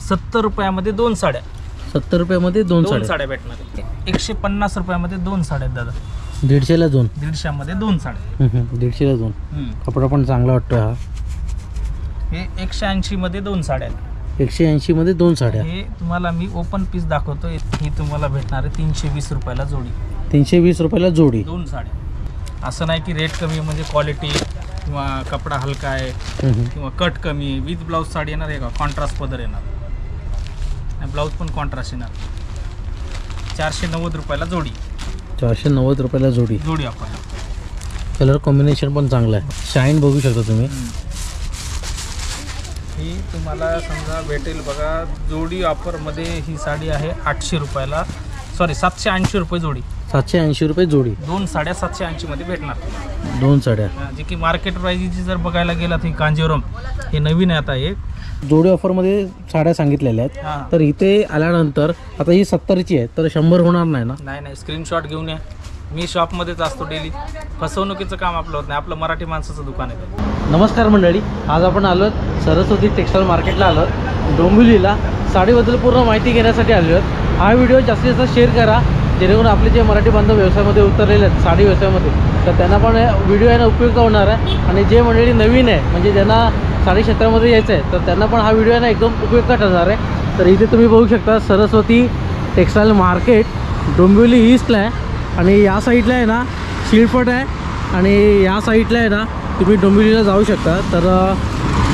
70 रुपयामध्ये 2 साड्या. 70 रुपयामध्ये 2 साड्या भेटणार. 150 रुपयामध्ये 2 साड्या दादा. 150ला 2. 150 मध्ये 2 साड्या. 150ला 2. कपडा पण चांगला वाटतोय हा. हे 180 मध्ये 2 साड्या. 180 मध्ये 2 साड्या. हे तुम्हाला मी ओपन पीस दाखवतो. ही तुम्हाला भेटणार आहे 320 रुपयाला जोडी. 320 रुपयाला जोडी 2 साड्या. असं नाही की रेट कमी म्हणजे क्वालिटी किंवा कपडा हलका आहे किंवा कट कमी आहे. विथ ब्लाऊज साडी येणार आहे का, कॉन्ट्रास्ट पदर येणार आणि ब्लाऊज पण कॉन्ट्रास्ट येणार. 490 रुपयाला जोडी. 490 रुपयाला जोडी. जोडी आपण. कलर कॉम्बिनेशन पण चांगलं आहे. शाईन बघू शकता तुम्ही. ही तुम्हाला समजा भेटेल बघा जोडी ऑफरमध्ये. ही साडी आहे 800 रुपयाला, सॉरी 780 रुपये जोडी. 780 रुपये जोडी. 2 साड्या 780 मध्ये भेटणार. 2 साड्या जे की मार्केट प्राइसची जर बघायला गेला तर कांजीवरम हे नवीन आहे आता. एक जोडी ऑफरमध्ये साड्या सांगितलेल्या आहेत. तर इथे आल्यानंतर आता ही 70ची आहे तर 100 होणार नाही ना? नाही, स्क्रीनशॉट घेऊन या. मी शॉपमध्येच असतो डेली. फसवणुकीचं काम आपलं होत नाही. आपलं मराठी माणसाचं दुकान आहे. नमस्कार मंडळी, आज आपण आलो सरस्वती टेक्सटाईल मार्केटला आलो. डोंबिवलीला साडीबद्दल पूर्ण माहिती घेण्यासाठी आलो. हा व्हिडिओ जास्तीत जास्त शेअर करा जेणेकरून आपले जे मराठी बांधव व्यवसायामध्ये उतरलेले आहेत साडी व्यवसायामध्ये तर त्यांना पण व्हिडिओ आहे ना उपयुक्त होणार आहे. आणि जे मंडळी नवीन आहे म्हणजे ज्यांना साडी क्षेत्रामध्ये यायचं आहे तर त्यांना पण हा व्हिडिओ आहे ना एकदम उपयुक्त ठरणार आहे. तर इथे तुम्ही बघू शकता सरस्वती टेक्सटाईल मार्केट डोंबिवली ईस्टला आहे. आणि या साईडला आहे ना शिळफट आहे आणि या साईडला आहे ना तुम्ही डोंबिवलीला जाऊ शकता. तर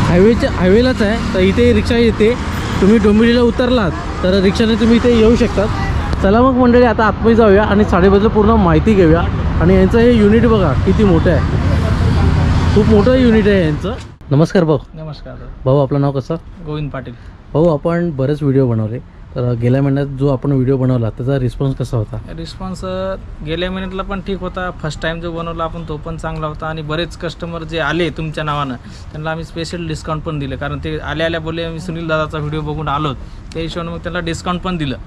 हायवेलाच आहे. तर इथे रिक्षा येते. तुम्ही डोंबिवलीला उतरलात तर रिक्षाने तुम्ही इथे येऊ शकतात. चला मग मंडळी आता आतमध्ये जाऊया आणि साडीबद्दल पूर्ण माहिती घेऊया. आणि यांचं हे युनिट बघा किती मोठं आहे. खूप मोठं युनिट आहे यांचं. नमस्कार भाऊ. नमस्कार भाऊ, आपलं नाव कसं? गोविंद पाटील. भाऊ, आपण बरेच व्हिडिओ बनवले तर गेल्या महिन्यात जो आपण व्हिडिओ बनवला त्याचा रिस्पॉन्स कसा होता? रिस्पॉन्स गेल्या महिन्यातला पण ठीक होता. फर्स्ट टाइम जो बनवला आपण तो पण चांगला होता. आणि बरेच कस्टमर जे आले तुमच्या नावानं त्यांना आम्ही स्पेशल डिस्काउंट पण दिलं. कारण ते आल्या बोलले आम्ही सुनील दादाचा व्हिडिओ बघून आलो त्या हिशोबाने मग त्यांना डिस्काउंट पण दिलं.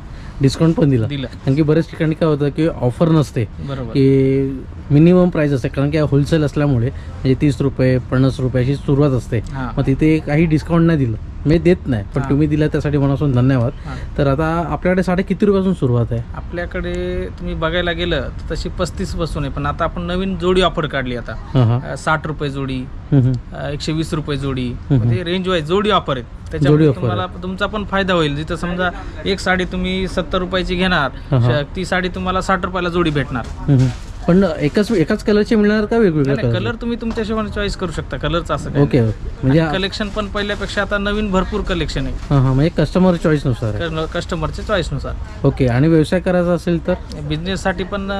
कारण की बरेच ठिकाणी काय होतं की ऑफर नसते. बरोबर. की मिनिमम प्राइस असते. कारण की होलसेल असल्यामुळे म्हणजे 30 रुपये 50 रुपये अशी सुरुवात असते. मग तिथे काही डिस्काउंट नाही दिलं. मी देत नाही पण तुम्ही दिला त्यासाठी मनापासून धन्यवाद. तर आता आपल्याकडे साडे किती रुपयापासून सुरुवात आहे? आपल्याकडे तुम्ही बघायला गेलं तर तशी 35 पासून आहे. पण आता आपण नवीन जोडी ऑफर काढली आता. 60 रुपये जोडी, 120 रुपये जोडी. म्हणजे रेंज वाईज जोडी ऑफर आहे. त्याच्यामुळे तुम्हाला तुमचा पण फायदा होईल. जिथं समजा एक साडी तुम्ही 70 रुपयाची घेणार ती साडी तुम्हाला 60 रुपयाला जोडी भेटणार. पण एकाच कलरचे मिळणार का वेगवेगळे कलर? तुम्ही तुमच्या हिशोबाने चॉईस करू शकता कलरचं. असं ओके. म्हणजे कलेक्शन पण पहिल्यापेक्षा आता नवीन भरपूर कलेक्शन आहे. म्हणजे कस्टमर चॉईस नुसार, कस्टमरच्या चॉईस नुसार. ओके. आणि व्यवसाय करायचा असेल तर बिझनेससाठी पण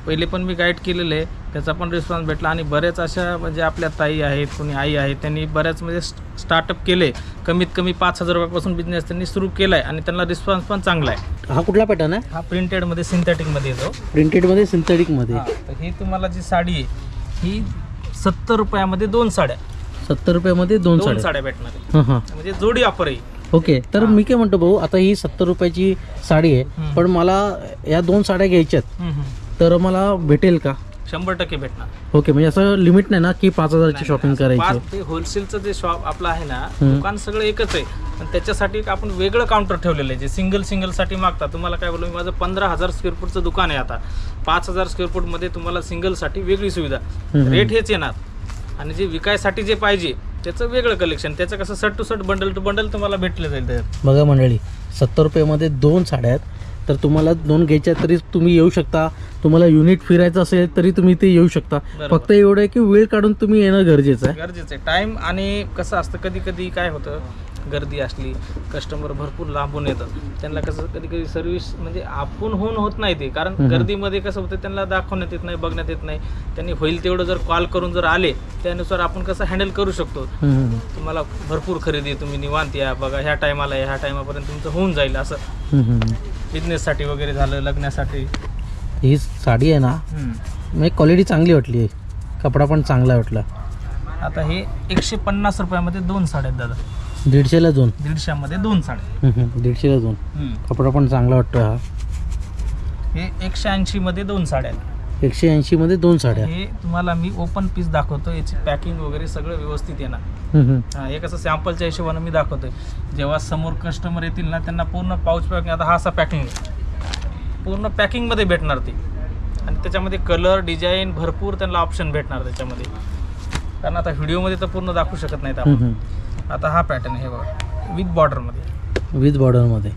पहिले पण मी गाईड केलेलं आहे. त्याचा पण रिस्पॉन्स भेटला. आणि बऱ्याच अशा म्हणजे आपल्या ताई आहेत, कोणी आई आहेत, त्यांनी बऱ्याच म्हणजे स्टार्टअप केले. कमीत कमी 5,000 रुपयापासून बिझनेस त्यांनी सुरू केला आहे आणि त्यांना रिस्पॉन्स पण चांगला आहे. हा कुठला पॅटर्न आहे? हा प्रिंटेडमध्ये सिंथेटिकमध्ये येतो. प्रिंटेडमध्ये सिंथेटिकमध्ये. तर ही तुम्हाला जी साडी आहे ही 70 रुपयामध्ये 2 साड्या. 70 रुपयामध्ये 2 साड्या भेटणार. म्हणजे जोडी ऑफर आहे. ओके. तर मी काय म्हणतो भाऊ, आता ही 70 रुपयाची साडी आहे पण मला या 2 साड्या घ्यायच्यात तर मला भेटेल का? 100% भेटणार. ओके. म्हणजे असं लिमिट नाही ना की 5,000ची शॉपिंग करायची? ते होलसेलचं जे शॉप आपलं आहे ना दुकान सगळं एकच आहे. पण त्याच्यासाठी आपण वेगळं काउंटर ठेवलेलं आहे. जे सिंगल साठी मागता तुम्हाला काय बोलू मी, माझं 15,000 स्क्वेअर फूटचं दुकान आहे. आता 5,000 स्क्वेअर फूटमध्ये तुम्हाला सिंगलसाठी वेगळी सुविधा. रेट हेच येणार. आणि जे विकायसाठी जे पाहिजे त्याचं वेगळं कलेक्शन. त्याचं कसं सट टू सट बंडल टू बंडल तुम्हाला भेटलं जाईल. बघा मंडळी, 70 रुपयामध्ये 2 साड्या आहेत. तर तुम्हाला 2 घ्यायच्या तरी तुम्ही येऊ शकता. तुम्हाला युनिट फिरायचं असेल तरी तुम्ही इथे येऊ शकता. फक्त एवढं आहे की वेळ काढून तुम्ही येणं गरजेचं आहे. टाइम. आणि कसं असतं कधी कधी काय होतं, गर्दी असली कस्टमर भरपूर लांबून येतात. त्यांना कसं कधी कधी सर्व्हिस म्हणजे आपण होत नाही ते. कारण गर्दीमध्ये कसं होतं त्यांना दाखवण्यात येत नाही, बघण्यात येत नाही. त्यांनी होईल तेवढं जर कॉल करून जर आले त्यानुसार आपण कसं हँडल करू शकतो. तुम्हाला भरपूर खरेदी तुम्ही निवांत या बघा, ह्या टायमाला ह्या टायमापर्यंत तुमचं होऊन जाईल. असं बिझनेससाठी वगैरे झालं, लग्नासाठी. ही साडी आहे ना म्हणजे क्वालिटी चांगली वाटली आहे. कपडा पण चांगला वाटला. आता हे 150 रुपयामध्ये 2 साड्या आहेत दादा. 150ला 2. 150 मध्ये 2 साड्या. 150ला 2. कपडा पण चांगला वाटतोय हा. हे 180 मध्ये 2 साड्या आहेत. 180 मध्ये 2 साड्या. हे तुम्हाला मी ओपन पीस दाखवतो, याची पॅकिंग वगैरे सगळं व्यवस्थित येणार. हा, हे कसं सॅम्पलच्या हिशोबानं मी दाखवतोय. जेव्हा समोर कस्टमर येतील ना त्यांना पूर्ण पाऊच पॅकिंग, आता हा असा पॅकिंग आहे, पूर्ण पॅकिंगमध्ये भेटणार ते. आणि त्याच्यामध्ये कलर डिझाईन भरपूर त्यांना ऑप्शन भेटणार त्याच्यामध्ये, कारण आता व्हिडिओमध्ये तर पूर्ण दाखवू शकत नाहीत आपण. आता हा पॅटर्न आहे, हे बघा, विथ बॉर्डरमध्ये. विथ बॉर्डरमध्ये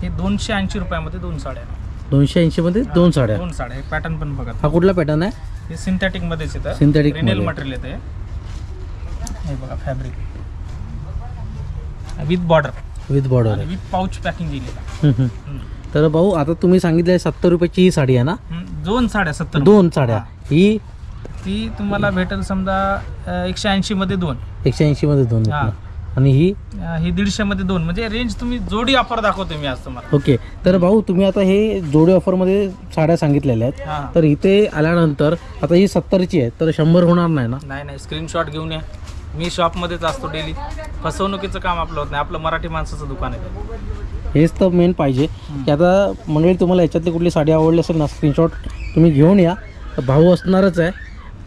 हे 280 रुपयामध्ये 2 साड्या. 280 मध्ये 2 साड्या. 2 साड्या. हे पॅटर्न पण बघा. हा कुठला पॅटर्न आहे? हे सिंथेटिक मध्येच येतं. सिंथेटिक रिनेल मटेरियल येते. हे बघा fabric with border. With border with pouch packing दिलेला. तर भाऊ आता तुम्ही सांगितलं 70 रुपयाची ही साडी आहे ना? 2 साड्या 70. 2 साड्या. ही ती तुम्हाला भेटेल समजा 180 मध्ये 2. 180 मध्ये 2. हा. आणि ही 150 मध्ये 2. म्हणजे रेंज तुम्ही जोडी ऑफर दाखवतो मी आज तुम्हाला. ओके. तर भाऊ तुम्ही आता हे जोडी ऑफरमध्ये साड्या सांगितलेल्या आहेत, हा. तर इथे आल्यानंतर आता ही 70ची आहे, तर 100 होणार नाही ना? नाही, स्क्रीनशॉट घेऊन या. मी शॉपमध्येच असतो डेली. फसवणुकीचं काम आपलं होत नाही. आपलं मराठी माणसाचं दुकान आहे. हेच तर मेन पाहिजे की आता मंडळी तुम्हाला याच्यातली कुठली साडी आवडली असेल ना, स्क्रीनशॉट तुम्ही घेऊन या. भाऊ असणारच आहे,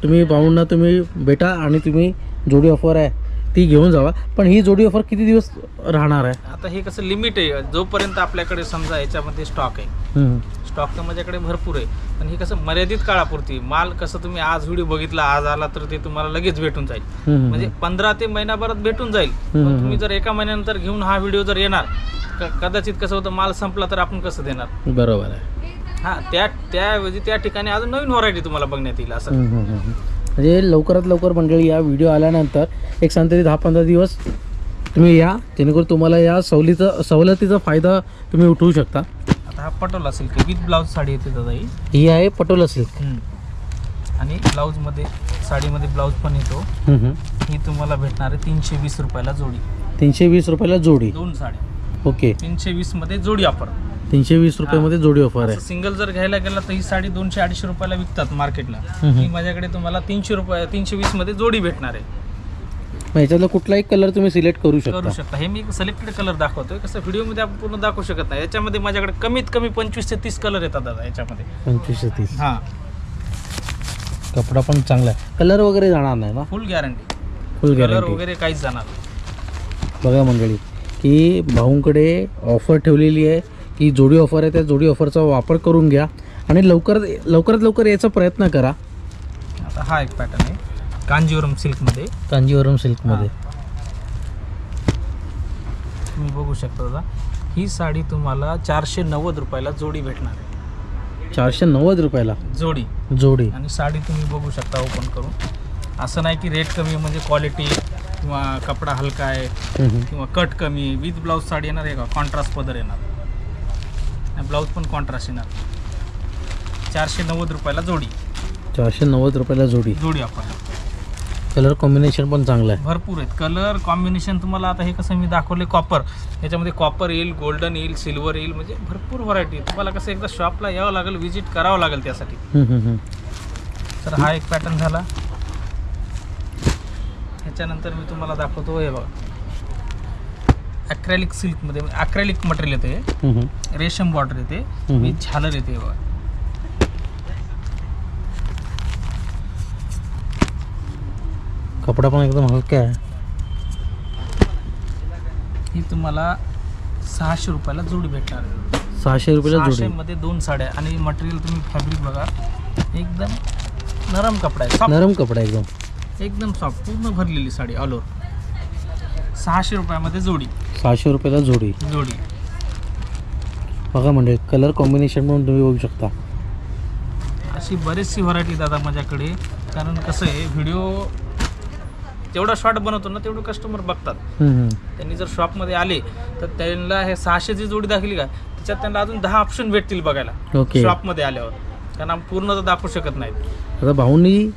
तुम्ही भाऊंना तुम्ही भेटा आणि तुम्ही जोडी ऑफर आहे ती घेऊन जावा. पण ही जोडी ऑफर किती दिवस राहणार आहे? आता हे कसं लिमिट आहे, जोपर्यंत आपल्याकडे समजा याच्यामध्ये स्टॉक आहे. स्टॉक तर माझ्याकडे भरपूर आहे, पण हे कसं मर्यादित काळापुरती. माल कसं तुम्ही आज व्हिडिओ बघितला, आज आला तर ते तुम्हाला लगेच भेटून जाईल. म्हणजे 15 ते महिनाभरात भेटून जाईल. पण तुम्ही जर एका महिन्यानंतर घेऊन हा व्हिडिओ जर येणार, कदाचित कसं होतं, माल संपला तर आपण कसं देणार? बरोबर आहे. हा, त्याऐवजी त्या ठिकाणी अजून नवीन व्हरायटी तुम्हाला बघण्यात येईल असं. म्हणजे लवकरात लवकर मंडळी या व्हिडिओ आल्यानंतर एक सांगते 10-15 दिवस तुम्ही या, जेणेकरून तुम्हाला या सवलतीचा फायदा तुम्ही उठवू शकता. आता हा Patola silk with blouse sari येते दादा. ही आहे पटोला सिल्क. आणि ब्लाऊजमध्ये साडीमध्ये ब्लाऊज पण येतो. ही तुम्हाला भेटणार आहे 320 रुपयाला जोडी. 320 रुपयाला जोडी. 2 साड्या. ओके. 320 मध्ये जोडी ऑफर. 320 रुपयामध्ये जोडी ऑफर आहे. सिंगल जर घ्यायला गेला तर ही साडी 200-250 रुपयाला विकतात मार्केटला. ही माझ्याकडे तुम्हाला 320 मध्ये जोडी भेटणार आहे. मग याच्यातला कुठलाही कलर तुम्ही सिलेक्ट करू शकता. हे मी सिलेक्टेड कलर दाखवतोय. कसं व्हिडिओमध्ये आपण पूर्ण दाखवू शकत नाही. याच्यामध्ये माझ्याकडे कमीत कमी 25 ते 30 कलर येतात दादा याच्यामध्ये. 25 ते 30. हा, कपडा पण चांगला आहे. कलर वगैरे जाणार नाही ना? फुल गॅरंटी. फुल कलर गॅरंटी वगैरे काहीच जाणार. बघा मंडळी की भाऊंकडे ऑफर ठेवलेली आहे, की जोडी ऑफर आहे. त्या जोडी ऑफरचा वापर करून घ्या आणि लवकरात लवकर याचा प्रयत्न करा. आता हा एक पॅटर्न आहे कांजीवरम सिल्कमध्ये. कांजीवरम सिल्कमध्ये तुम्ही बघू शकता दादा. ही साडी तुम्हाला 490 रुपयाला जोडी भेटणार आहे. 490 रुपयाला जोडी. आणि साडी तुम्ही बघू शकता ओपन करून. असं नाही की रेट कमी म्हणजे क्वालिटी किंवा कपडा हलका आहे किंवा कट कमी. विथ ब्लाऊज साडी येणार आहे का, कॉन्ट्रास्ट पदर येणार, ब्लाऊज पण कॉन्ट्रास्ट येणार. 490 रुपयाला जोडी. 490 रुपयाला जोडी आपण. कलर कॉम्बिनेशन पण चांगलं आहे. भरपूर आहेत कलर कॉम्बिनेशन तुम्हाला. आता हे कसं मी दाखवले कॉपर, याच्यामध्ये कॉपर येईल, गोल्डन येईल, सिल्वर येईल, म्हणजे भरपूर व्हरायटी. तुम्हाला कसं एकदा शॉपला यावं लागेल, व्हिजिट करावं लागेल त्यासाठी. तर हा एक पॅटर्न झाला. ह्याच्यानंतर मी तुम्हाला दाखवतो हे बघा, अक्रेलिक सिल्कमध्ये अक्रेलिक मटेरियल येते, रेशम बॉर्डर येते, विथ झालर येते बघा. कपडा पण एकदम हलका आहे. ही तुम्हाला 600 रुपयाला जोडी भेटणार. 600 रुपयाला जोडी. 600 मध्ये 2 साड्या. आणि मटेरियल तुम्ही फॅब्रिक बघा, एकदम नरम कपडा आहे. नरम कपडा एकदम सॉफ्ट, पूर्ण भरलेली साडी ऑल ओव्हर. 600 रुपयामध्ये जोडी. 600 रुपयाला जोडी. बघा म्हणजे कलर कॉम्बिनेशन पण तुम्ही बघू शकता. अशी बरीचशी व्हरायटी दादा माझ्याकडे. कारण कसं आहे, व्हिडिओ जेवढा शॉर्ट बनवतो ना तेवढं कस्टमर बघतात. त्यांनी जर शॉपमध्ये आले तर त्यांना हे 600ची जोडी दाखवली का, त्याच्यात त्यांना अजून 10 ऑप्शन भेटतील बघायला शॉपमध्ये आल्यावर. कारण आपण पूर्ण तर दाखवू शकत नाहीत. आता भाऊंनी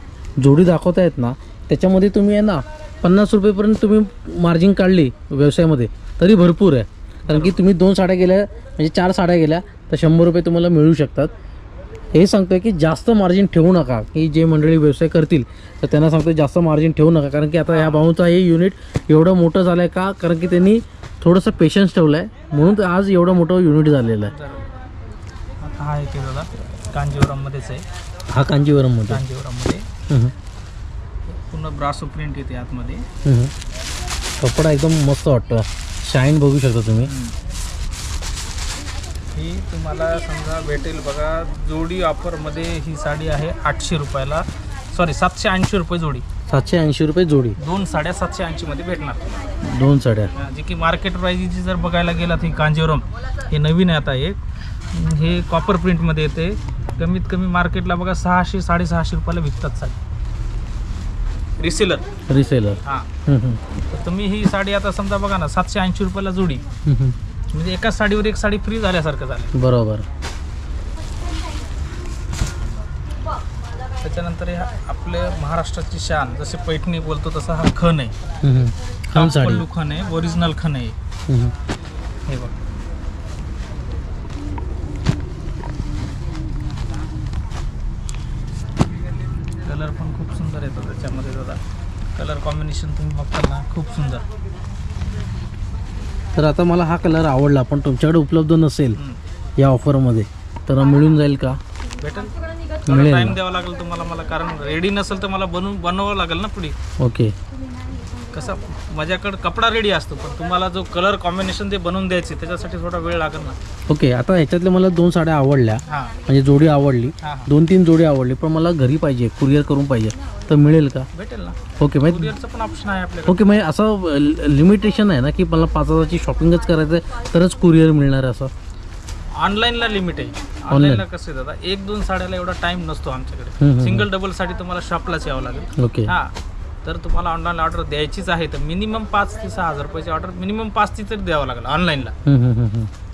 जोडी दाखवता येत ना, त्याच्यामध्ये तुम्ही आहे ना 50 रुपयेपर्यंत तुम्ही मार्जिन काढली व्यवसायामध्ये तरी भरपूर आहे. कारण की तुम्ही 2 साड्या गेल्या म्हणजे 4 साड्या गेल्या तर 100 रुपये तुम्हाला मिळू शकतात. हे सांगतोय की जास्त मार्जिन ठेवू नका. की जे मंडळी व्यवसाय करतील तर त्यांना सांगतोय जास्त मार्जिन ठेवू नका. कारण की आता ह्या भाऊचा हे युनिट एवढं मोठं झालं आहे का, कारण की त्यांनी थोडंसं पेशन्स ठेवलं आहे, म्हणून आज एवढं मोठं युनिट झालेलं आहे. आता हा एक दादा कांजीवरममध्येच आहे. हा कांजीवरममध्ये. कांजीवरममध्ये पूर्ण ब्रासो प्रिंट येते आतमध्ये. कपडा एकदम मस्त वाटतो. शाईन बघू शकता तुम्ही. ही तुम्हाला समजा भेटेल बघा जोडी ऑफरमध्ये. ही साडी आहे 800 रुपयाला, सॉरी 780 रुपये जोडी. 780 रुपये जोडी. 2 साड्या 780 मध्ये भेटणार. 2 साड्या जी की मार्केट प्राइसची जर बघायला गेलात ही कांजीवरम हे नवीन आहे आता एक. हे कॉपर प्रिंटमध्ये येते. कमीत कमी मार्केटला बघा 600 650 रुपयाला विकतात साडी रिसेलर. हां तर तुम्ही ही साडी आता समजा बघा ना 780 रुपयाला जोडी, म्हणजे एकाच साडीवर एक साडी फ्री झाल्यासारखं झालं. बरोबर. त्याच्यानंतर हे आपले महाराष्ट्राची शान जसे पैठणी बोलतो तसा हा खण आहे. खण साडी. पल्लू खण आहे, ओरिजिनल खण आहे. हे बघ कलर पण खूप सुंदर येतो त्याच्यामध्ये. दादा कलर कॉम्बिनेशन तुम्ही बघताल ना खूप सुंदर. तर आता मला हा कलर आवडला, पण तुमच्याकडे उपलब्ध नसेल या ऑफरमध्ये तर मिळून जाईल का? भेटेल. मिळेल. टाइम द्यावा लागेल तुम्हाला मला, कारण रेडी नसेल तर मला बनवावं लागेल ना पुढे. ओके. कसं माझ्याकडे कपडा रेडी असतो, पण तुम्हाला जो कलर कॉम्बिनेशन ते बनवून द्यायचे त्याच्यासाठी थोडा वेळ लागेल ना. ओके. आता ह्याच्यातल्या मला 2 साड्या आवडल्या, हां म्हणजे जोडी आवडली. हां 2-3 जोडी आवडली, पण मला घरी पाहिजे, कुरिअर करून पाहिजे, तर मिळेल का? भेटेल ना. ओके. म्हणजे कुरिअरचं पण ऑप्शन आहे आपल्याकडे. ओके, म्हणजे असं लिमिटेशन आहे ना की मला 5,000ची शॉपिंगच करायचं आहे तरच कुरिअर मिळणार आहे असं? ऑनलाईनला लिमिट आहे. ऑनलाईनला कसं आहे दादा 1-2 साड्याला एवढा टाइम नसतो आमच्याकडे. सिंगल डबल साठी तुम्हाला शॉपलाच यावं लागेल. ओके. हां तर तुम्हाला ऑनलाईन ऑर्डर द्यायचीच आहे तर मिनिमम 5 ते 6,000 रुपयाची ऑर्डर मिनिमम 5 ती तरी द्यावं लागेल ऑनलाईनला.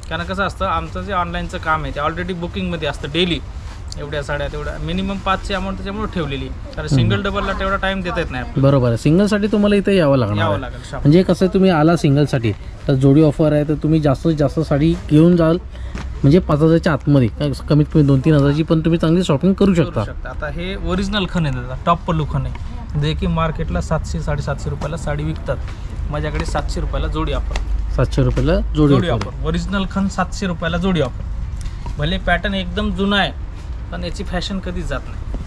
कारण कसं असतं आमचं जे ऑनलाईनचं काम आहे ते ऑलरेडी बुकिंगमध्ये असतं डेली. एवढ्या साड्या तेवढ्या मिनिमम 5ची अमाऊंट त्याच्यामुळे ठेवलेली, कारण सिंगल डबलला तेवढा टाइम देता येत नाही. बरोबर आहे. सिंगलसाठी तुम्हाला इथे यावं लागणार. म्हणजे कसं तुम्ही आला सिंगलसाठी तर जोडी ऑफर आहे तर तुम्ही जास्तीत जास्त साडी घेऊन जाल, म्हणजे 5,000च्या आतमध्ये कमीत कमी 2-3 हजारची पण तुम्ही चांगली शॉपिंग करू शकता. आता हे ओरिजिनल खण आहे दादा, टॉप पल्लू खण आहे, जे की मार्केटला 700-750 रुपयाला साडी विकतात. माझ्याकडे 700 रुपयाला जोडी ऑफर. 700 रुपयाला जोडी ऑफर. ओरिजिनल खण 700 रुपयाला जोडी ऑफर. भले पॅटर्न एकदम जुना आहे पण याची फॅशन कधीच जात नाही.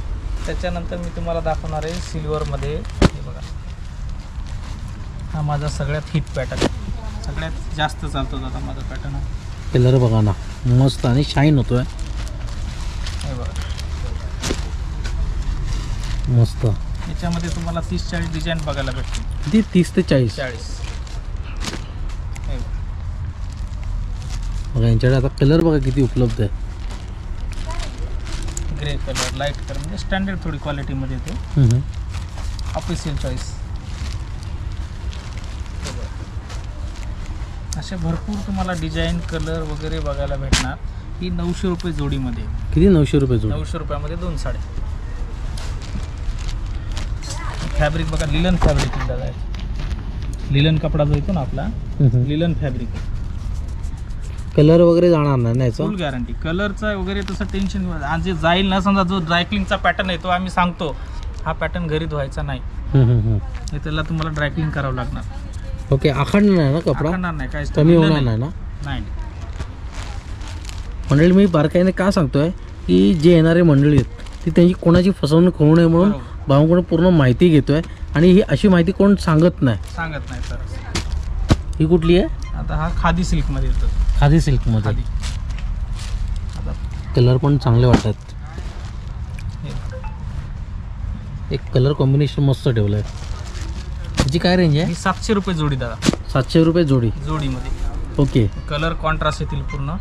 त्याच्यानंतर मी तुम्हाला दाखवणार आहे सिल्वरमध्ये. हे बघा हा माझा सगळ्यात हिट पॅटर्न आहे, सगळ्यात जास्त चालतो दादा माझा पॅटर्न. कलर बघा ना मस्त आणि शाईन होतोय. हे बघा मस्त. याच्यामध्ये तुम्हाला 30-40 डिझाईन बघायला भेटतील. किती? 30 ते 40. बघा यांच्याकडे आता कलर बघा किती उपलब्ध आहे. ग्रे कलर, लाईट कलर, म्हणजे स्टँडर्ड थोडी क्वालिटीमध्ये येते. Official choice. असे भरपूर तुम्हाला डिझाईन कलर वगैरे बघायला भेटणार. ही 900 रुपये जोडीमध्ये. किती? 900 रुपये जोडी. 900 रुपयामध्ये 2 साड्या. फॅब्रिक बघा लिलन फॅब्रिक दादा. लिलन कपडा जो येतो ना आपला लिलन फॅब्रिक. कलर वगैरे जाणार नाही फुल गॅरंटी. कलरचा वगैरे तसं टेन्शन घेऊन जे जाईल ना, समजा जो ड्रायक्लिंगचा पॅटर्न आहे तो आम्ही सांगतो हा पॅटर्न घरी धुवायचा नाही, त्याला तुम्हाला ड्रायक्लिंग करावं लागणार. ओके. आखडणार नाही ना कपडा? आखडणार नाही, काय कमी होणार नाही ना? नाही. मंडळी मी बारकाईने का सांगतोय की जे येणारे मंडळी आहेत ती त्यांची कोणाची फसवणूक होऊ नये म्हणून भावांकडून पूर्ण माहिती घेतोय, आणि ही अशी माहिती कोण सांगत नाही सर. ही कुठली आहे? आता हा खादी सिल्कमध्ये येतो. खादी सिल्कमध्ये. कलर पण चांगले वाटतात. एक कलर कॉम्बिनेशन मस्त ठेवलं आहे. त्याची काय रेंज आहे? 700 रुपये जोडी दादा. 700 रुपये जोडी जोडीमध्ये. ओके. कलर कॉन्ट्रास्ट येतील पूर्ण.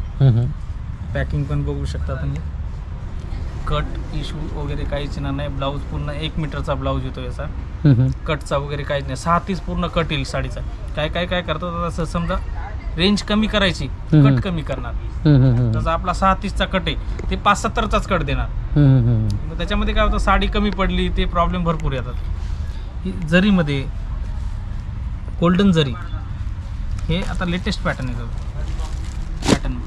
पॅकिंग पण बघू शकता तुम्ही. कट इशू वगैरे काहीच येणार नाही. ब्लाऊज पूर्ण 1 मीटरचा ब्लाऊज येतो याचा. कटचा वगैरे काहीच नाही. 6-30 पूर्ण कट येईल साडीचा. काय करतात असं समजा रेंज कमी करायची, कट कमी करणार. जसं आपला 6-30चा कट आहे ते 5-70चाच कट देणार. त्याच्यामध्ये काय होतं, साडी कमी पडली ते प्रॉब्लेम भरपूर येतात. जरीमध्ये गोल्डन जरी हे आता लेटेस्ट पॅटर्न आहे. पॅटर्न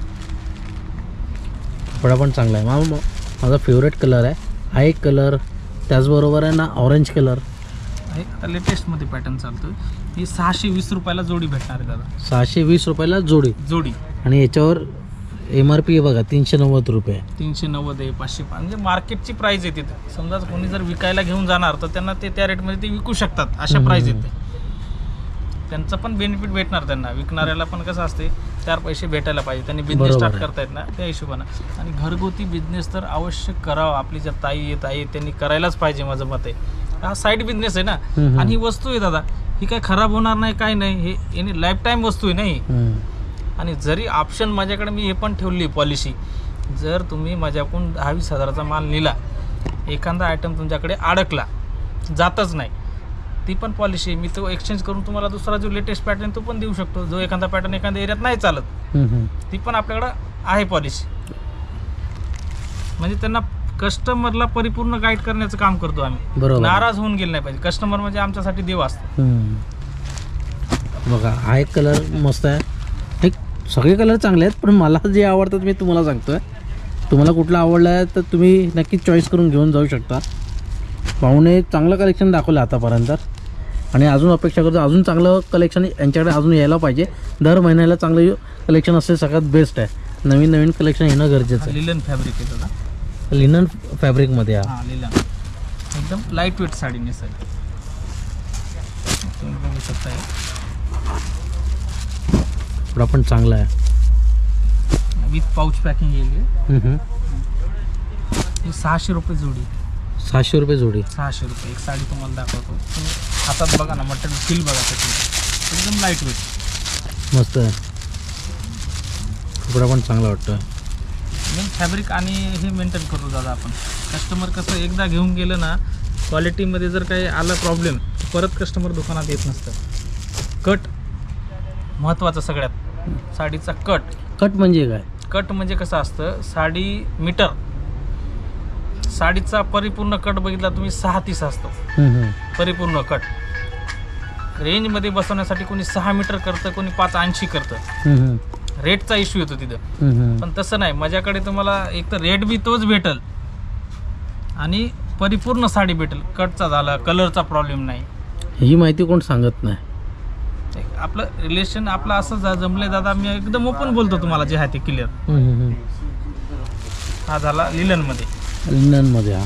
कपडा पण चांगला आहे. माझा फेवरेट कलर आहे हा एक कलर. त्याचबरोबर आहे ना ऑरेंज कलर आहे. आता लेटेस्टमध्ये पॅटर्न चालतो. ही 620 रुपयाला जोडी भेटणार आहे दादा. 620 रुपयाला जोडी. जोडी. आणि याच्यावर MRP आहे बघा 390 रुपये. 390 आहे, 500 म्हणजे मार्केटची प्राइस आहे तिथे. समजा कोणी जर विकायला घेऊन जाणार तर त्यांना ते त्या रेटमध्ये ते विकू शकतात, अशा प्राइस येते. त्यांचं पण बेनिफिट भेटणार त्यांना, विकणाऱ्याला पण कसं असते 4 पैसे भेटायला पाहिजे, त्यांनी बिझनेस स्टार्ट करतायत ना त्या हिशोबानं. आणि घरगुती बिझनेस तर आवश्यक करावा. आपली ज्या ताई येत आहे त्यांनी करायलाच पाहिजे माझं मत आहे. हा साईड बिझनेस आहे ना. आणि ही वस्तू आहे दादा, ही काय खराब होणार नाही, काय नाही, हे लाईफ टाईम वस्तू आहे नाही. आणि जरी ऑप्शन माझ्याकडे मी हे पण ठेवली पॉलिसी, जर तुम्ही माझ्याकडून 10-20 हजाराचा माल नेला, एखादा आयटम तुमच्याकडे अडकला, जातच नाही, ती पण पॉलिसी आहे. मी तो एक्सचेंज करून तुम्हाला दुसरा जो लेटेस्ट पॅटर्न तो पण देऊ शकतो. जो एखादा पॅटर्न एखाद्या एरियात नाही चालत, ती पण आपल्याकडं आहे पॉलिसी. म्हणजे त्यांना कस्टमरला परिपूर्ण गाईड करण्याचं काम करतो आम्ही. नाराज होऊन गेलं नाही पाहिजे. कस्टमर म्हणजे आमच्यासाठी देव असतो. बघा हा एक कलर मस्त आहे. एक सगळे कलर चांगले आहेत, पण मला जे आवडतात मी तुम्हाला सांगतोय. तुम्हाला कुठला आवडला आहे तर तुम्ही नक्कीच चॉईस करून घेऊन जाऊ शकता. पाहुणे चांगलं कलेक्शन दाखवलं आतापर्यंत, आणि अजून अपेक्षा करतो अजून चांगलं कलेक्शन यांच्याकडे अजून यायला पाहिजे. दर महिन्याला चांगलं कलेक्शन असते, सगळ्यात बेस्ट आहे. नवीन नवीन कलेक्शन येणं गरजेचं आहे. लिलन फॅब्रिक आहे दादा, लिनन फॅब्रिकमध्ये. हां लिलन, एकदम लाईट वेट साडी नेसायला तुम्ही बघू शकता. थोडा पण चांगला आहे, विथ पाऊच पॅकिंग येईल. ही 600 रुपये जोडी. 600 रुपये जोडी. 600 रुपये. एक साडी तुम्हाला दाखवतो, तुम्ही हातात बघा ना, मटेरियल फील बघा त्याची, एकदम लाईट वेट, मस्त आहे. कपडा पण चांगला वाटतं. मेन फॅब्रिक आणि हे मेंटेन करतो दादा आपण. कस्टमर कसं एकदा घेऊन गेलं ना, क्वालिटीमध्ये जर काही आला प्रॉब्लेम, परत कस्टमर दुकानात येत नसतं. कट महत्त्वाचं सगळ्यात, साडीचा कट. कट म्हणजे काय? कट म्हणजे कसं असतं, साडी मीटर, साडीचा परिपूर्ण कट बघितला तुम्ही 6-30 असतो परिपूर्ण कट. रेंजमध्ये बसवण्यासाठी कोणी 6 मीटर करतं, कोणी 5.80 करतं. रेटचा इश्यू येतो तिथं. पण तसं नाही, माझ्याकडे तुम्हाला एक तर रेट बी तोच भेटल आणि परिपूर्ण साडी भेटेल. कटचा झाला, कलरचा प्रॉब्लेम नाही. ही माहिती कोण सांगत नाही. आपलं रिलेशन आपलं असं जमलंय दादा, मी एकदम ओपन बोलतो तुम्हाला जे आहे ते क्लिअर. हा झाला लिलनमध्ये. लिननमध्ये. हा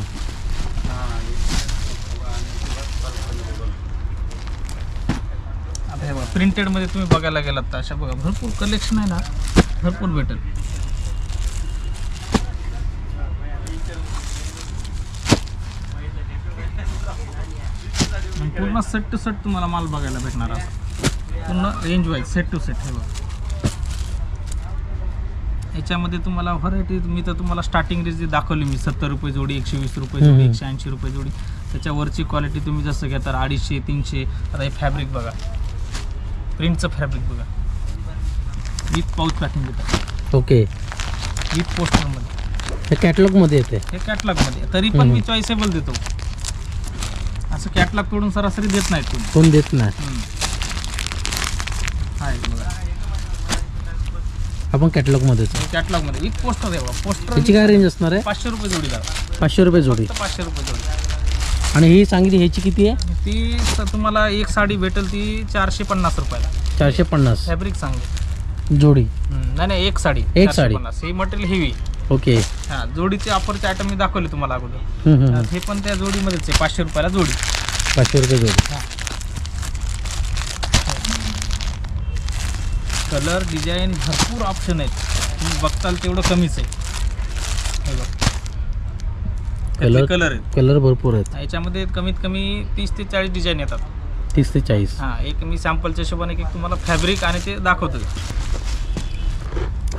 आता हे बघा प्रिंटेडमध्ये तुम्ही बघायला गेलात तर अशा बघा भरपूर कलेक्शन आहे ना, भरपूर भेटेल. पूर्ण सेट टू सेट तुम्हाला माल बघायला भेटणार असा, पूर्ण range wise set to set. हे बघा याच्यामध्ये तुम्हाला व्हरायटी, मी तर तुम्हाला स्टार्टिंग रेंज दाखवली मी, 70 रुपये जोडी, 120 रुपये जोडी, 180 रुपये जोडी. त्याच्यावरची क्वालिटी तुम्ही जसं घेता 250-300. आता हे फॅब्रिक बघा, प्रिंटचं फॅब्रिक बघा, विथ पाऊच पॅकिंग देतात. ओके. विथ पोस्टरमध्ये. हे कॅटलॉगमध्ये येते. हे कॅटलॉगमध्ये, तरी पण मी चॉईसेबल देतो. असं कॅटलॉग तोडून सरासरी देत नाहीत तुम्ही, कोण देत नाही. आहे बघा, आपण कॅटलॉगमध्ये. कॅटलॉगमध्ये विथ पोस्टर आहे बघा. पोस्टर त्याची काय रेंज असणार आहे? 500 रुपये जोडी दादा. 500 रुपये जोडी. 500 रुपये जोडी. आणि ही सांगितली ह्याची किती आहे? ती तुम्हाला एक साडी भेटेल ती 450 रुपयाला. 450 फॅब्रिक सांगते जोडी. नाही एक साडी. एक साडी. हे मटेरियल हेवी. ओके. हां, जोडीचे ऑफरचे आयटम मी दाखवले तुम्हाला अगोदर. हे पण त्या जोडीमध्येच आहे, 500 रुपयाला जोडी. 500 रुपये जोडी. कलर डिझाईन भरपूर ऑप्शन आहेत, तुम्ही बघताल तेवढं कमीच आहे. हे बघ कलर आहेत, कलर भरपूर आहेत. याच्यामध्ये कमीत कमी 30 ते 40 डिझाईन येतात. 30 ते 40. हां, एक मी सॅम्पलच्या हिशोबाने एक तुम्हाला फॅब्रिक आणि ते दाखवतो.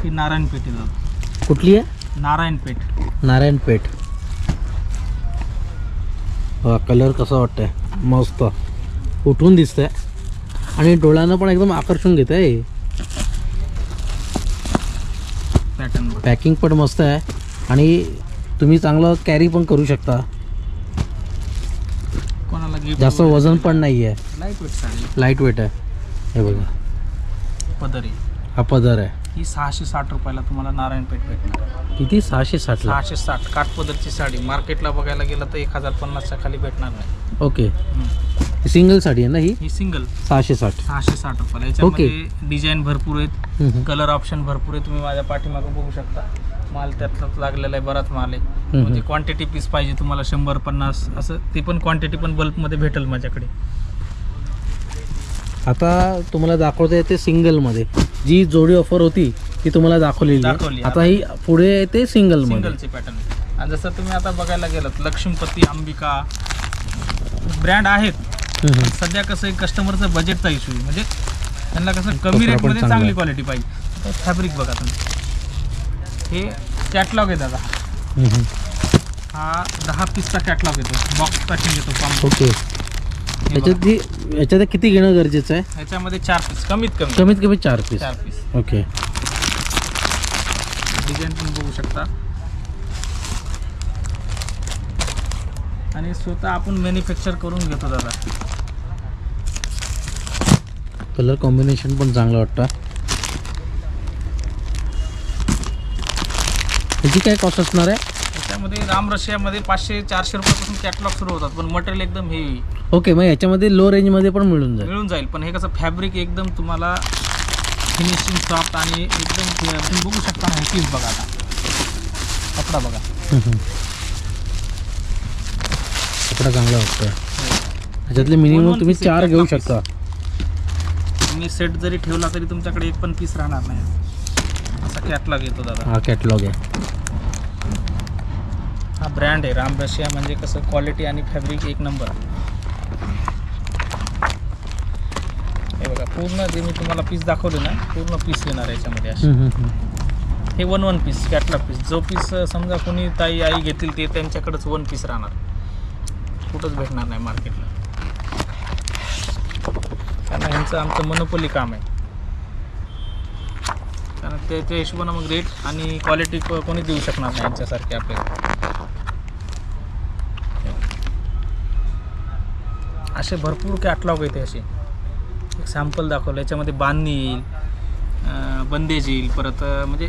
ही नारायणपेठ आहे. कुठली आहे? नारायणपेठ. नारायणपेठ. बघा कलर कसा वाटतंय, मस्त उठून दिसतंय आणि डोळ्यांना पण एकदम आकर्षून घेत आहे. पॅटर्न पॅकिंग पण मस्त आहे आणि तुम्ही चांगलं कॅरी पण करू शकता. कोणाला गिफ्ट, जास्त वजन पण नाही आहे. Light weight sari, light weight आहे. हे बघा पदरी. हा पदर आहे. ही 660 रुपयाला तुम्हाला नारायणपेठ भेटणार. किती? 660 ला. 660 काठपदरची साडी. मार्केटला बघायला गेलं तर 1050च्या खाली भेटणार नाही. ओके. सिंगल साडी आहे ना ही? ही सिंगल 660. 660 रुपयाला. याच्यामध्ये डिझाईन भरपूर आहेत, हम्म. कलर ऑप्शन भरपूर आहे. तुम्ही माझ्या पाठीमागं बघू शकता, माल त्यातलाच लागलेला आहे, बराच माल आहे. म्हणजे क्वांटिटी पीस पाहिजे तुम्हाला 100-50 असं, ते पण क्वांटिटी पण बल्कमध्ये भेटेल माझ्याकडे. आता तुम्हाला दाखवता येते सिंगलमध्ये, जी जोडी ऑफर होती ती तुम्हाला दाखवलेली दाखवली. आहे. आता ही पुढे येते सिंगलमध्ये. सिंगलचे पॅटर्न. आणि जसं तुम्ही आता बघायला गेलात, लक्ष्मीपती, अंबिका ब्रँड आहेत. सध्या कसं आहे, कस्टमरचं बजेटचा इश्यू आहे. म्हणजे त्यांना कसं कमी रेटमध्ये चांगली क्वालिटी पाहिजे. फॅब्रिक बघा तुम्ही, हे कॅटलॉग आहे दादा. हा 10 पीसचा कॅटलॉग येतो, बॉक्स पॅकिंग येतो कॉम्बो. ओके. याच्यात किती घेणं गरजेचं आहे? ह्याच्यामध्ये 4 पीस कमीत कमी 4 पीस. 4 पीस. ओके. डिझाईन पण बघू शकता. आणि स्वतः आपण मॅन्युफॅक्चर करून घेतो दादा. कलर कॉम्बिनेशन पण चांगलं वाटतं. ह्याची काय कॉस्ट असणार आहे? त्याच्यामध्ये रामरशियामध्ये 500-400 रुपयापासून कॅटलॉग सुरू होतात, पण मटेरियल एकदम हेवी. ओके, मग याच्यामध्ये लो रेंजमध्ये पण मिळून जाईल. पण हे कसं फॅब्रिक एकदम तुम्हाला फिनिशिंग सॉफ्ट आणि एकदम तुम्ही बघू शकता ना. पीस बघा, आता कपडा बघा. कपडा चांगला वाटतोय. ह्याच्यातले मिनिमम तुम्ही 4 घेऊ शकता. तुम्ही सेट जरी ठेवला तरी तुमच्याकडे एक पण पीस राहणार नाही. असा कॅटलॉग येतो दादा. हा कॅटलॉग आहे. हा ब्रँड आहे रामरशिया. म्हणजे कसं क्वालिटी आणि फॅब्रिक एक नंबर. हे बघा, पूर्ण जे मी तुम्हाला पीस दाखवले ना, पूर्ण पीस येणार आहे याच्यामध्ये असे. हे 1 पीस कॅटलॉग पीस. जो पीस समजा कोणी ताई आई घेतील ते त्यांच्याकडेच 1 पीस राहणार, कुठंच भेटणार नाही मार्केटला. कारण ह्यांचं आमचं मोनोपोली काम आहे. कारण त्याच्या हिशोबानं मग रेट आणि क्वालिटी कोणी देऊ शकणार नाही यांच्यासारखे आपल्याला. असे भरपूर कॅटलॉग येते. असे एक सॅम्पल दाखवलं. याच्यामध्ये बांधणी येईल, बंदेज येईल, परत म्हणजे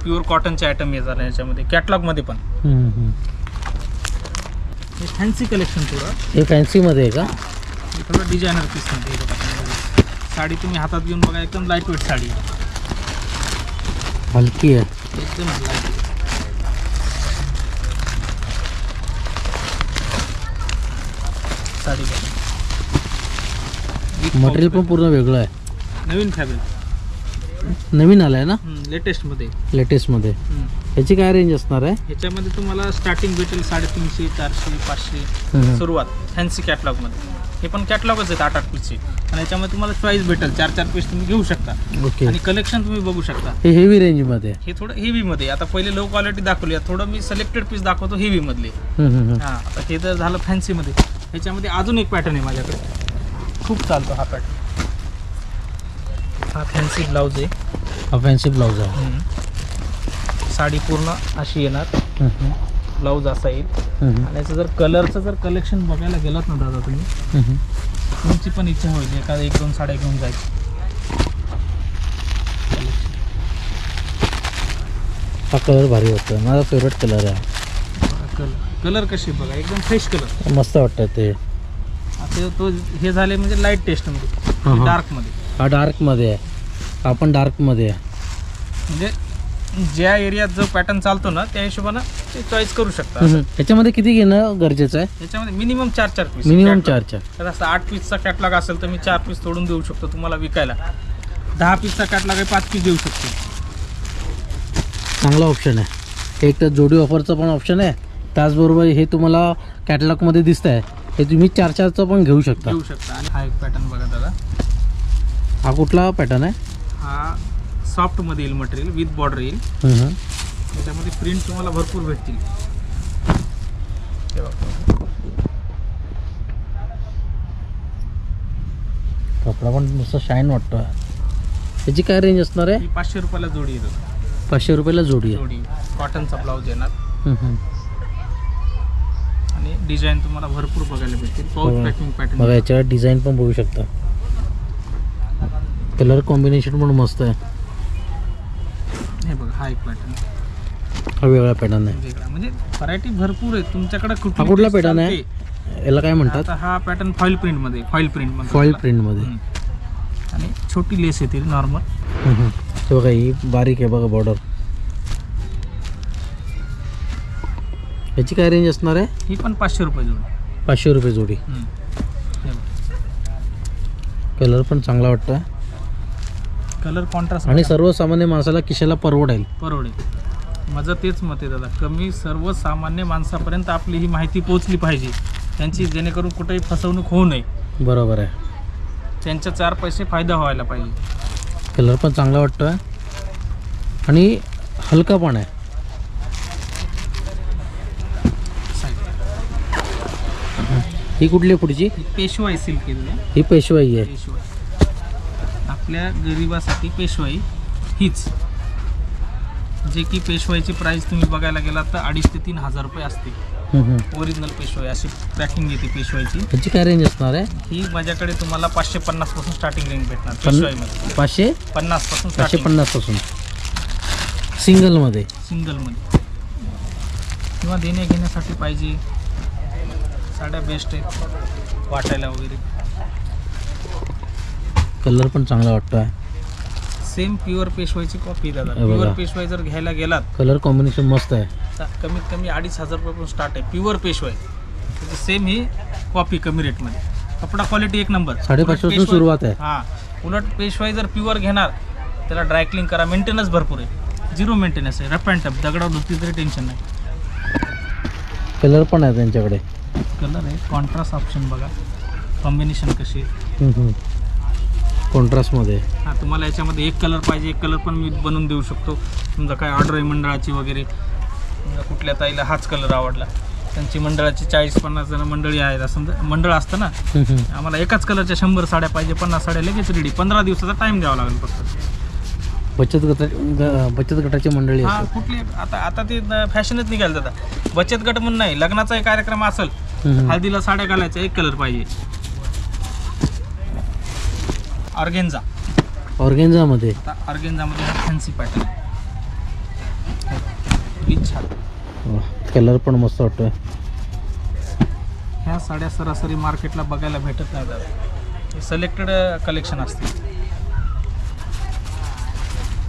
प्युअर कॉटनचे आयटम येतात याच्यामध्ये कॅटलॉगमध्ये पण. हे फॅन्सी कलेक्शन थोडं. हे फॅन्सीमध्ये आहे का? हे थोडं डिझायनर पीसमध्ये आहे. साडी तुम्ही हातात घेऊन बघा, एकदम लाईट वेट साडी, हलकी आहे एकदम लाईट. साडी मटेरियल पण पूर्ण वेगळं आहे. नवीन फॅब्रिक, नवीन आलं आहे ना, लेटेस्टमध्ये. लेटेस्टमध्ये. ह्याची काय रेंज असणार आहे? ह्याच्यामध्ये तुम्हाला स्टार्टिंग भेटेल 350, 400, 500 सुरुवात फॅन्सी कॅटलॉगमध्ये. हे पण कॅटलॉगच आहेत 8-8 पीसचे. आणि याच्यामध्ये तुम्हाला चॉईस भेटेल, 4-4 पीस तुम्ही घेऊ शकता. ओके. आणि कलेक्शन तुम्ही बघू शकता. हे हेवी रेंजमध्ये. हे थोडं हेवीमध्ये. आता पहिले लो क्वालिटी दाखवली, थोडं मी सिलेक्टेड पीस दाखवतो हेवीमधले. हां, आता हे तर झालं फॅन्सीमध्ये. ह्याच्यामध्ये अजून एक पॅटर्न आहे माझ्याकडे, खूप चालतो हा पॅटर्न. हा फॅन्सी ब्लाऊज आहे. हा फॅन्सी ब्लाऊज आहे. साडी पूर्ण अशी येणार, ब्लाऊज असा येईल. आणि याचं जर कलरचं जर कलेक्शन बघायला गेलात ना दादा तुम्ही, तुमची पण इच्छा होईल एखाद्या 1-2 साड्या घेऊन जायची. हा कलर भारी वाटतो, माझा फेवरेट कलर आहे. कलर कशी बघा, एकदम फ्रेश कलर, मस्त वाटतं ते. आता तो हे झाले म्हणजे लाईट टेस्टमध्ये, डार्कमध्ये. हा डार्कमध्ये आहे, हा पण डार्कमध्ये आहे. म्हणजे ज्या एरियात जो पॅटर्न चालतो ना त्या हिशोबानं ते चॉईस करू शकता. याच्यामध्ये किती घेणं गरजेचं आहे? याच्यामध्ये मिनिमम 4-4 पीस. मिनिमम 4-4. तर असं 8 पीसचा कॅटलॉग असेल तर मी 4 पीस तोडून देऊ शकतो तुम्हाला विकायला. 10 पीसचा कॅटलॉग आहे, 5 पीस देऊ शकतो. चांगला ऑप्शन आहे. एक तर जोडी ऑफरचं पण ऑप्शन आहे, त्याचबरोबर हे तुम्हाला कॅटलॉगमध्ये दिसतं आहे, हे तुम्ही 4-4चं पण घेऊ शकता. आणि हा एक पॅटर्न बघा दादा. हा कुठला पॅटर्न आहे? हा सॉफ्टमध्ये येईल मटेरियल, विथ बॉर्डर येईल. त्याच्यामध्ये प्रिंट तुम्हाला भरपूर भेटतील. कपडा पण नुसतं शाईन वाटतो. त्याची काय रेंज असणार आहे? 500 रुपयाला जोडी येतो. 500 रुपयाला जोडी आहे. जोडी कॉटनचा ब्लाऊज येणार. आणि डिझाईन तुम्हाला भरपूर बघायला भेटतील. पाऊच पॅकिंग पॅटर्न बघा, याच्यावर डिझाईन पण बघू शकता. कलर कॉम्बिनेशन पण मस्त आहे. हे बघा, हा एक पॅटर्न, हा वेगळा पॅटर्न आहे. वेगळा म्हणजे व्हरायटी भरपूर आहे तुमच्याकडे. कुठला पॅटर्न आहे? याला काय म्हणतात? आता हा पॅटर्न फॉईल प्रिंटमध्ये फॉईल प्रिंटमध्ये. आणि छोटी लेस येते नॉर्मल. ते बघा ही बारीक आहे बघा बॉर्डर. याची काय रेंज असणार आहे? ही पण 500 रुपये जोडी. 500 रुपये जोडी. कलर पण चांगला वाटतोय. कलर कॉन्ट्रास्ट आणि सर्वसामान्य माणसाला खिशाला परवडेल. माझं तेच मत आहे दादा. कमी सर्वसामान्य माणसापर्यंत आपली ही माहिती पोहोचली पाहिजे त्यांची, जेणेकरून कुठेही फसवणूक होऊ नये. बरोबर आहे. त्यांच्या 4 पैसे फायदा व्हायला पाहिजे. कलर पण चांगला वाटतोय आणि हलका पण आहे. ही कुठली आहे पुढची? पेशवाई सिल्क केलेली आहे. ही पेशवाई आहे. पेशवाई आपल्या गरिबासाठी पेशवाई हीच, जे की पेशवाईची प्राइस तुम्ही बघायला गेलात तर 2,500 ते 3,000 रुपये असते. ओरिजिनल पेशवाई अशी पॅकिंग येते पेशवाईची. ह्याची काय रेंज असणार आहे? ही माझ्याकडे तुम्हाला 550 पासून स्टार्टिंग रेंज भेटणार पेशवाईमध्ये. 550 पासून 550 पासून सिंगलमध्ये किंवा देण्या घेण्यासाठी पाहिजे साड्या बेस्ट आहेत वाटायला वगैरे. कलर पण चांगला वाटतोय. सेम प्युअर पेशवाईची कॉपी दादा. बघा. प्युअर पेशवाई जर घ्यायला गेलात कलर कॉम्बिनेशन मस्त आहे. तर कमीत कमी 2,500 रुपयापासून स्टार्ट आहे प्युअर पेशवाई. सेम ही कॉपी कमी रेटमध्ये. कपडा क्वालिटी एक नंबर. 550 पासून सुरुवात आहे. हां, उलट पेशवाई जर प्युअर घेणार त्याला ड्रायक्लिंग करा, मेंटेनन्स भरपूर आहे. 0 मेंटेनन्स आहे. रफ अँड टफ दगडावर धुतली तरी टेन्शन नाही. कलर पण आहे त्यांच्याकडे. कलर आहे कॉन्ट्रास्ट ऑप्शन बघा, कॉम्बिनेशन कशी आहे. कॉन्ट्रास्टमध्ये. हां, तुम्हाला याच्यामध्ये एक कलर पाहिजे, एक कलर पण मी बनवून देऊ शकतो. समजा काय ऑर्डर आहे मंडळाची वगैरे, समजा कुठल्या ताईला हाच कलर आवडला, त्यांची मंडळाची 40-50 जण मंडळी आहेत, असं मंडळ असतं ना, आम्हाला एकाच कलरच्या 100 साड्या पाहिजे, 50 साड्या लगेच रेडी. 15 दिवसाचा टाईम द्यावा लागेल फक्त. बचत गटाची मंडळी हां, कुठली आता ते फॅशनच निघालं दादा. बचत गट म्हणून नाही, लग्नाचा कार्यक्रम असेल, हळदीला साड्या घालायच्या, एक कलर पाहिजे. ऑर्गेन्झामध्ये. आता ऑर्गेन्झामध्ये फॅन्सी पॅटर्न. कलर पण मस्त वाटतोय. ह्या साड्या सरासरी मार्केटला बघायला भेटत नाही दादा. हे सिलेक्टेड कलेक्शन असते.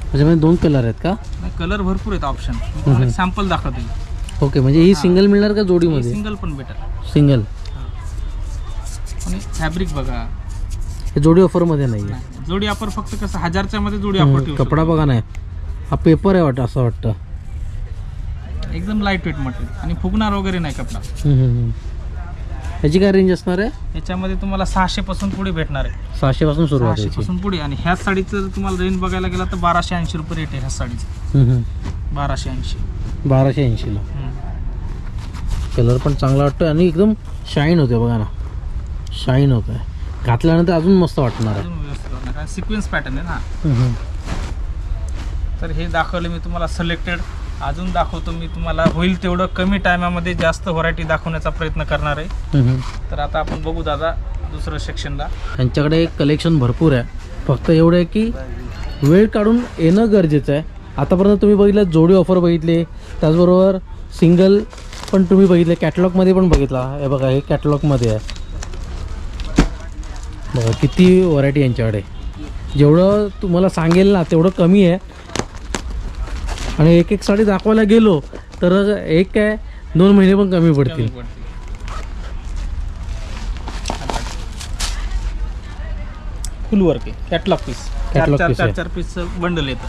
त्याच्यामध्ये 2 कलर आहेत का? नाही, कलर भरपूर आहेत ऑप्शन. तुम्हाला सॅम्पल दाखवते. ओके, म्हणजे ही सिंगल मिळणार का जोडीमध्ये? सिंगल पण भेटेल. सिंगल. आणि फॅब्रिक बघा, हे जोडी ऑफरमध्ये नाही आहे. जोडी ऑफर फक्त कसं 1000च्या मध्ये जोडी ऑफर ठेवू. कपडा बघा नाही, हा पेपर आहे वाटतं, असं वाटतं. एकदम लाईट वेट मटेरियल आणि फुगणार वगैरे नाही कपडा. याची काय रेंज असणार आहे? याच्यामध्ये तुम्हाला 600 पासून पुढे भेटणार आहे. 600 पासून सुरुवात आहे. 600 पासून पुढे. आणि ह्याच साडीचं जर तुम्हाला रेंज बघायला गेला तर 1280 रुपये रेट आहे ह्या साडीचं. 1280 ला. कलर पण चांगला वाटतोय आणि एकदम शाईन होते बघा ना, शाईन होत आहे. घातल्यानंतर अजून मस्त वाटणार आहे. अजून व्यवस्थित वाटणार, कारण सिक्वेन्स पॅटर्न आहे ना. तर हे दाखवलं मी तुम्हाला सिलेक्टेड. अजून दाखवतो मी तुम्हाला. होईल तेवढं कमी टायमामध्ये जास्त व्हरायटी दाखवण्याचा प्रयत्न करणार आहे. तर आता आपण बघू दादा दुसरं सेक्शनला. त्यांच्याकडे कलेक्शन भरपूर आहे, फक्त एवढं आहे की वेळ काढून येणं गरजेचं आहे. आतापर्यंत तुम्ही बघितलं जोडी ऑफर बघितले, त्याचबरोबर सिंगल पण तुम्ही बघितले, कॅटलॉगमध्ये पण बघितला. हे बघा, हे कॅटलॉगमध्ये आहे बघा, किती व्हरायटी यांच्याकडे. जेवढं तुम्हाला सांगेल ना तेवढं कमी आहे. आणि एक एक साडी दाखवायला गेलो तर एक काय 2 महिने पण कमी पडतील. फुल वर्क आहे, कॅटलॉग पीस. 4 पीसचं बंडल येतं.